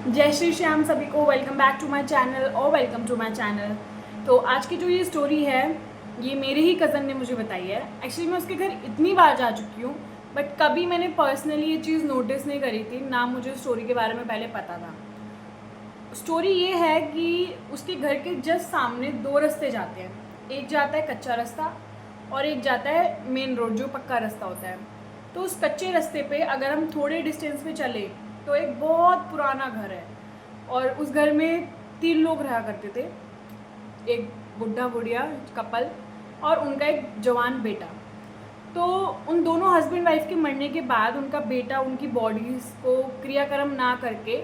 जय श्री श्याम सभी को। Welcome back to my channel और वेलकम टू माय चैनल। तो आज की जो ये स्टोरी है ये मेरे ही कज़न ने मुझे बताई है। एक्चुअली मैं उसके घर इतनी बार जा चुकी हूँ बट कभी मैंने पर्सनली ये चीज़ नोटिस नहीं करी थी, ना मुझे स्टोरी के बारे में पहले पता था। स्टोरी ये है कि उसके घर के जस्ट सामने दो रास्ते जाते हैं। एक जाता है कच्चा रास्ता और एक जाता है मेन रोड जो पक्का रास्ता होता है। तो उस कच्चे रास्ते पे अगर हम थोड़े डिस्टेंस पे चले तो एक बहुत पुराना घर है और उस घर में 3 लोग रहा करते थे। एक बुढ़ा बुढ़िया कपल और उनका एक जवान बेटा। तो उन दोनों हस्बैंड वाइफ के मरने के बाद उनका बेटा उनकी बॉडीज़ को क्रियाक्रम ना करके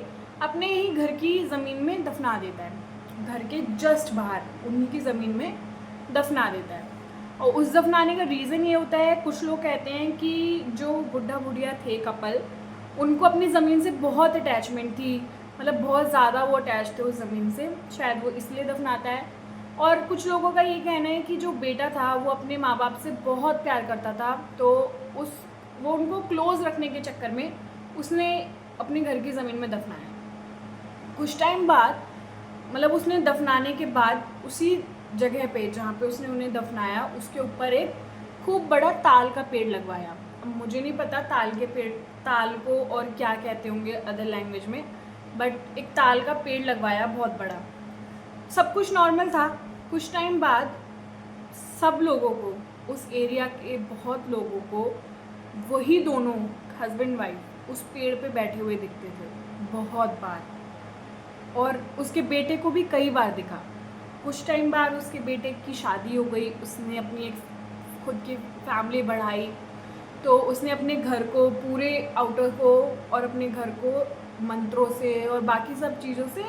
अपने ही घर की ज़मीन में दफना देता है। घर के जस्ट बाहर उन्हीं की ज़मीन में दफना देता है। और उस दफनाने का रीज़न ये होता है, कुछ लोग कहते हैं कि जो बुढ़ा बुढ़िया थे कपल, उनको अपनी ज़मीन से बहुत अटैचमेंट थी, मतलब बहुत ज़्यादा वो अटैच थे उस ज़मीन से, शायद वो इसलिए दफनाता है। और कुछ लोगों का ये कहना है कि जो बेटा था वो अपने माँ बाप से बहुत प्यार करता था, तो वो उनको क्लोज़ रखने के चक्कर में उसने अपने घर की ज़मीन में दफनाया। कुछ टाइम बाद, मतलब उसने दफनाने के बाद उसी जगह पे जहाँ पे उसने उन्हें दफनाया उसके ऊपर एक खूब बड़ा ताल का पेड़ लगवाया। अब मुझे नहीं पता ताल को और क्या कहते होंगे अदर लैंग्वेज में, बट एक ताल का पेड़ लगवाया बहुत बड़ा। सब कुछ नॉर्मल था। कुछ टाइम बाद सब लोगों को, उस एरिया के बहुत लोगों को वही दोनों हस्बैंड वाइफ उस पेड़ पे बैठे हुए दिखते थे बहुत बार, और उसके बेटे को भी कई बार दिखा। कुछ टाइम बाद उसके बेटे की शादी हो गई, उसने अपनी एक खुद की फैमिली बढ़ाई, तो उसने अपने घर को, पूरे आउटर को और अपने घर को मंत्रों से और बाकी सब चीज़ों से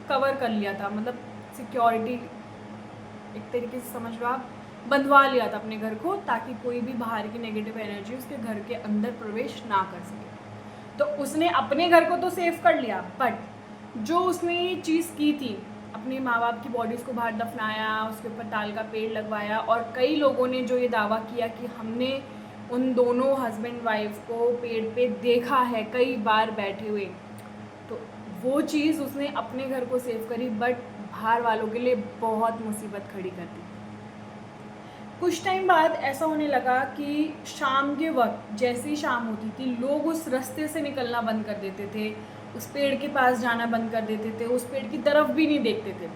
कवर कर लिया था। मतलब सिक्योरिटी एक तरीके से समझ लो आप, बंधवा लिया था अपने घर को, ताकि कोई भी बाहर की नेगेटिव एनर्जी उसके घर के अंदर प्रवेश ना कर सके। तो उसने अपने घर को तो सेव कर लिया, बट जो उसने ये चीज़ की थी, अपने माँ बाप की बॉडीज़ को बाहर दफनाया, उसके ऊपर ताल का पेड़ लगवाया, और कई लोगों ने जो ये दावा किया कि हमने उन दोनों हस्बैंड वाइफ को पेड़ पे देखा है कई बार बैठे हुए, तो वो चीज़ उसने अपने घर को सेव करी, बट बाहर वालों के लिए बहुत मुसीबत खड़ी कर दी। कुछ टाइम बाद ऐसा होने लगा कि शाम के वक्त जैसे ही शाम होती थी, लोग उस रास्ते से निकलना बंद कर देते थे, उस पेड़ के पास जाना बंद कर देते थे, उस पेड़ की तरफ भी नहीं देखते थे।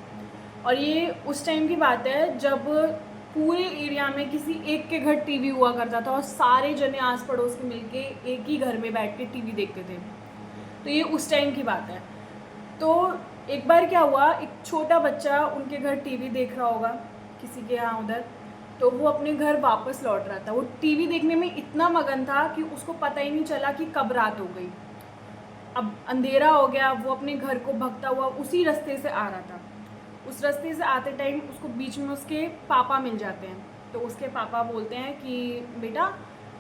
और ये उस टाइम की बात है जब पूरे एरिया में किसी एक के घर टीवी हुआ करता था और सारे जने आस पड़ोस के मिलके एक ही घर में बैठ के टीवी देखते थे। तो ये उस टाइम की बात है। तो एक बार क्या हुआ, एक छोटा बच्चा उनके घर टीवी देख रहा होगा किसी के यहाँ उधर, तो वो अपने घर वापस लौट रहा था। वो टीवी देखने में इतना मगन था कि उसको पता ही नहीं चला कि कब रात हो गई। अब अंधेरा हो गया, वो अपने घर को भगता हुआ उसी रास्ते से आ रहा था। उस रास्ते से आते टाइम उसको बीच में उसके पापा मिल जाते हैं। तो उसके पापा बोलते हैं कि बेटा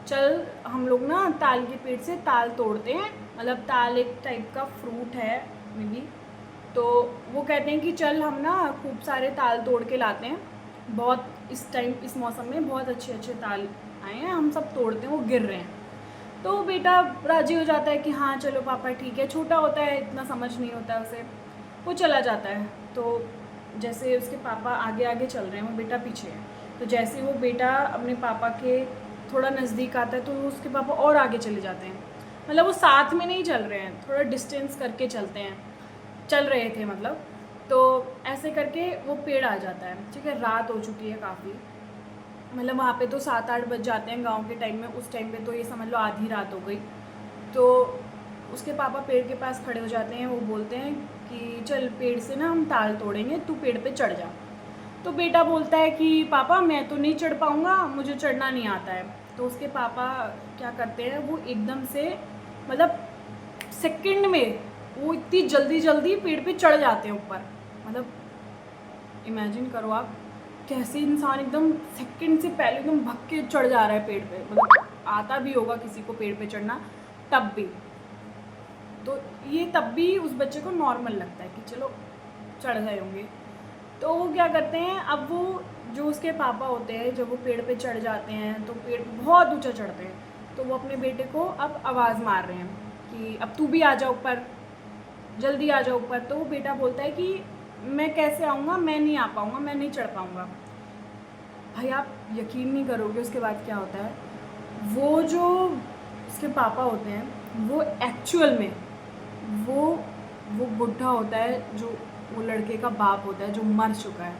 चल, हम लोग ना ताल के पेड़ से ताल तोड़ते हैं, मतलब ताल एक टाइप का फ्रूट है मे बी। तो वो कहते हैं कि चल हम ना खूब सारे ताल तोड़ के लाते हैं, बहुत इस टाइम इस मौसम में बहुत अच्छे अच्छे ताल आए हैं, हम सब तोड़ते हैं, वो गिर रहे हैं। तो बेटा राजी हो जाता है कि हाँ चलो पापा ठीक है, छोटा होता है इतना समझ नहीं होता है उसे, वो चला जाता है। तो जैसे उसके पापा आगे आगे चल रहे हैं, वो बेटा पीछे है। तो जैसे वो बेटा अपने पापा के थोड़ा नज़दीक आता है तो उसके पापा और आगे चले जाते हैं। मतलब वो साथ में नहीं चल रहे हैं, थोड़ा डिस्टेंस करके चल रहे थे मतलब। तो ऐसे करके वो पेड़ आ जाता है। ठीक है, रात हो चुकी है काफ़ी, मतलब वहाँ पे तो 7-8 बज जाते हैं गांव के टाइम में, उस टाइम पे तो ये समझ लो आधी रात हो गई। तो उसके पापा पेड़ के पास खड़े हो जाते हैं, वो बोलते हैं कि चल पेड़ से ना हम ताल तोड़ेंगे, तू पेड़ पे चढ़ जा। तो बेटा बोलता है कि पापा मैं तो नहीं चढ़ पाऊँगा, मुझे चढ़ना नहीं आता है। तो उसके पापा क्या करते हैं, वो एकदम से, मतलब सेकंड में वो इतनी जल्दी जल्दी पेड़ पे चढ़ जाते हैं ऊपर। मतलब इमेजिन करो आप, कैसे इंसान एकदम सेकंड से पहले एकदम भग के चढ़ जा रहा है पेड़ पे। मतलब आता भी होगा किसी को पेड़ पे चढ़ना तब भी, तो ये तब भी उस बच्चे को नॉर्मल लगता है कि चलो चढ़ गए होंगे। तो वो क्या करते हैं, अब वो जो उसके पापा होते हैं जब वो पेड़ पे चढ़ जाते हैं तो पेड़ बहुत ऊंचा चढ़ते हैं, तो वो अपने बेटे को अब आवाज़ मार रहे हैं कि अब तू भी आ जा ऊपर। जल्दी आ जाओ ऊपर। तो वो बेटा बोलता है कि मैं कैसे आऊँगा, मैं नहीं आ पाऊँगा, मैं नहीं चढ़ पाऊँगा। भाई आप यकीन नहीं करोगे उसके बाद क्या होता है। वो जो उसके पापा होते हैं वो एक्चुअल में वो वो बुढ़ा होता है, जो वो लड़के का बाप होता है जो मर चुका है,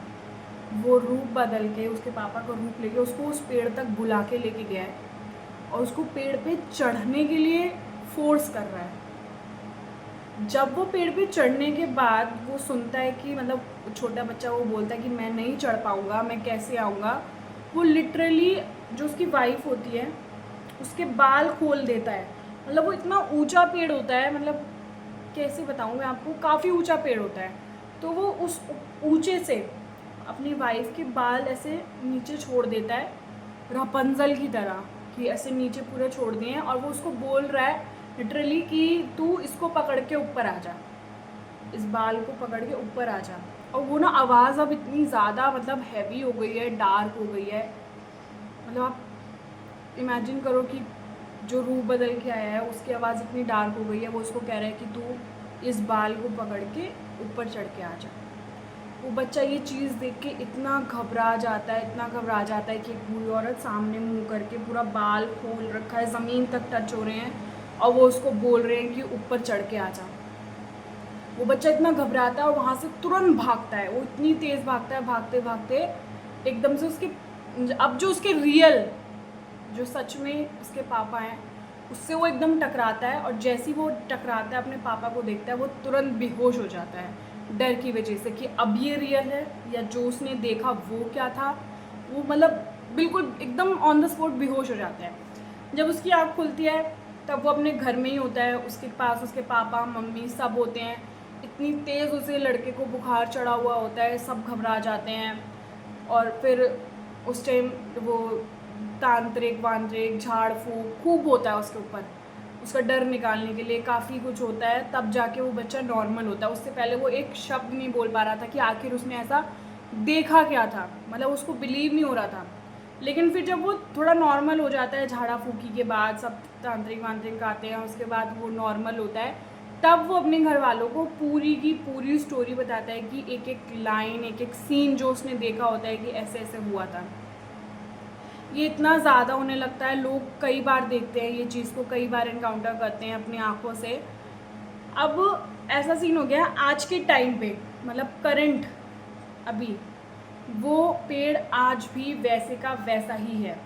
वो रूप बदल के उसके पापा का रूप लेके उसको उस पेड़ तक बुला के लेके गया है और उसको पेड़ पे चढ़ने के लिए फोर्स कर रहा है। जब वो पेड़ पे चढ़ने के बाद वो सुनता है कि मतलब छोटा बच्चा वो बोलता है कि मैं नहीं चढ़ पाऊँगा, मैं कैसे आऊँगा, वो लिटरली जो उसकी वाइफ होती है उसके बाल खोल देता है। मतलब वो इतना ऊंचा पेड़ होता है, मतलब कैसे बताऊँ मैं आपको, काफ़ी ऊंचा पेड़ होता है। तो वो उस ऊंचे से अपनी वाइफ के बाल ऐसे नीचे छोड़ देता है रापुंज़ल की तरह, कि ऐसे नीचे पूरे छोड़ दिए हैं, और वो उसको बोल रहा है लिटरली कि तू इसको पकड़ के ऊपर आ जा, इस बाल को पकड़ के ऊपर आ जा। और वो ना आवाज़ अब इतनी ज़्यादा मतलब हैवी हो गई है, डार्क हो गई है। मतलब आप इमेजिन करो कि जो रूप बदल के आया है उसकी आवाज़ इतनी डार्क हो गई है। वो उसको कह रहा है कि तू इस बाल को पकड़ के ऊपर चढ़ के आ जा। वो बच्चा ये चीज़ देख के इतना घबरा जाता है, इतना घबरा जाता है कि एक बूढ़ी औरत सामने मुंह करके पूरा बाल खोल रखा है, ज़मीन तक टच हो रहे हैं, और वो उसको बोल रहे हैं कि ऊपर चढ़ के आ जा। वो बच्चा इतना घबराता है और वहाँ से तुरंत भागता है। वो इतनी तेज़ भागता है, भागते भागते एकदम से उसके अब जो उसके रियल जो सच में उसके पापा हैं उससे वो एकदम टकराता है। और जैसे ही वो टकराता है अपने पापा को देखता है वो तुरंत बेहोश हो जाता है डर की वजह से कि अब ये रियल है या जो उसने देखा वो क्या था। वो मतलब बिल्कुल एकदम ऑन द स्पॉट बेहोश हो जाता है। जब उसकी आँख खुलती है तब वो अपने घर में ही होता है, उसके पास उसके पापा मम्मी सब होते हैं। इतनी तेज़ उसे लड़के को बुखार चढ़ा हुआ होता है, सब घबरा जाते हैं। और फिर उस टाइम वो तांत्रिक वांत्रिक झाड़ फूँक खूब होता है उसके ऊपर, उसका डर निकालने के लिए काफ़ी कुछ होता है। तब जाके वो बच्चा नॉर्मल होता है। उससे पहले वो एक शब्द नहीं बोल पा रहा था कि आखिर उसने ऐसा देखा क्या था, मतलब उसको बिलीव नहीं हो रहा था। लेकिन फिर जब वो थोड़ा नॉर्मल हो जाता है, झाड़ा फूकी के बाद सब तांत्रिक वांत्रिक आते हैं, उसके बाद वो नॉर्मल होता है, तब वो अपने घर वालों को पूरी की पूरी स्टोरी बताता है कि एक एक लाइन एक एक सीन जो उसने देखा होता है कि ऐसे ऐसे हुआ था। ये इतना ज़्यादा होने लगता है, लोग कई बार देखते हैं ये चीज़ को, कई बार इनकाउंटर करते हैं अपनी आँखों से। अब ऐसा सीन हो गया आज के टाइम पे, मतलब करंट अभी वो पेड़ आज भी वैसे का वैसा ही है।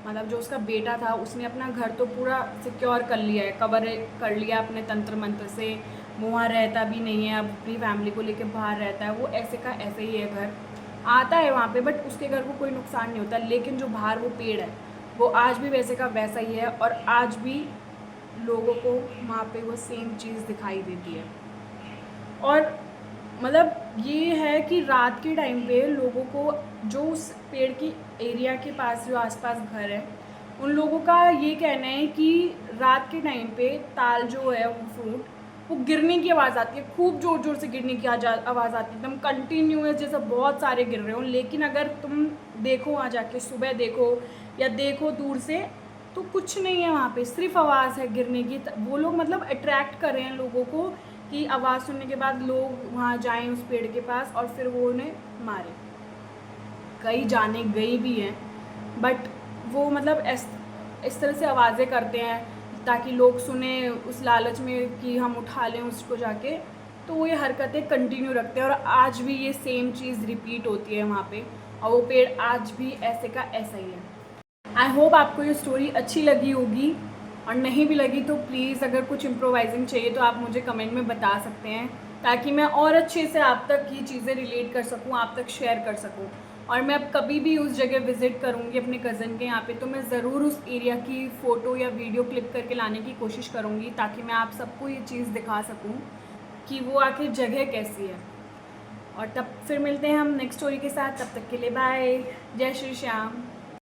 मतलब जो उसका बेटा था उसने अपना घर तो पूरा सिक्योर कर लिया है, कवर कर लिया अपने तंत्र मंत्र से, वो वहाँ रहता भी नहीं है, अब अपनी फैमिली को लेके बाहर रहता है। वो ऐसे का ऐसे ही है, घर आता है वहाँ पे बट उसके घर को कोई नुकसान नहीं होता। लेकिन जो बाहर वो पेड़ है वो आज भी वैसे का वैसा ही है, और आज भी लोगों को वहाँ पे वो सेम चीज़ दिखाई देती है। और मतलब ये है कि रात के टाइम पे लोगों को जो उस पेड़ की एरिया के पास जो आसपास घर है उन लोगों का ये कहना है कि रात के टाइम पे ताल जो है वो फ्रूट वो गिरने की आवाज़ आती है, खूब ज़ोर ज़ोर से गिरने की आवाज़ आती है, एकदम कंटिन्यूस जैसे बहुत सारे गिर रहे हो। लेकिन अगर तुम देखो वहाँ जाके सुबह देखो या देखो दूर से तो कुछ नहीं है वहाँ पे, सिर्फ आवाज़ है गिरने की। वो लोग मतलब अट्रैक्ट कर रहे हैं लोगों को कि आवाज़ सुनने के बाद लोग वहाँ जाएं उस पेड़ के पास और फिर वो उन्हें मारे। कई जाने गई भी हैं बट वो मतलब इस तरह से आवाज़ें करते हैं ताकि लोग सुने उस लालच में कि हम उठा लें उसको जाके। तो वो ये हरकतें कंटिन्यू रखते हैं और आज भी ये सेम चीज़ रिपीट होती है वहाँ पे, और वो पेड़ आज भी ऐसे का ऐसा ही है। आई होप आपको ये स्टोरी अच्छी लगी होगी, और नहीं भी लगी तो प्लीज़ अगर कुछ इम्प्रोवाइजिंग चाहिए तो आप मुझे कमेंट में बता सकते हैं ताकि मैं और अच्छे से आप तक ये चीज़ें रिलेट कर सकूँ, आप तक शेयर कर सकूँ। और मैं अब कभी भी उस जगह विज़िट करूँगी अपने कज़न के यहाँ पे तो मैं ज़रूर उस एरिया की फ़ोटो या वीडियो क्लिप करके लाने की कोशिश करूँगी ताकि मैं आप सबको ये चीज़ दिखा सकूँ कि वो आखिर जगह कैसी है। और तब फिर मिलते हैं हम नेक्स्ट स्टोरी के साथ, तब तक के लिए बाय, जय श्री श्याम।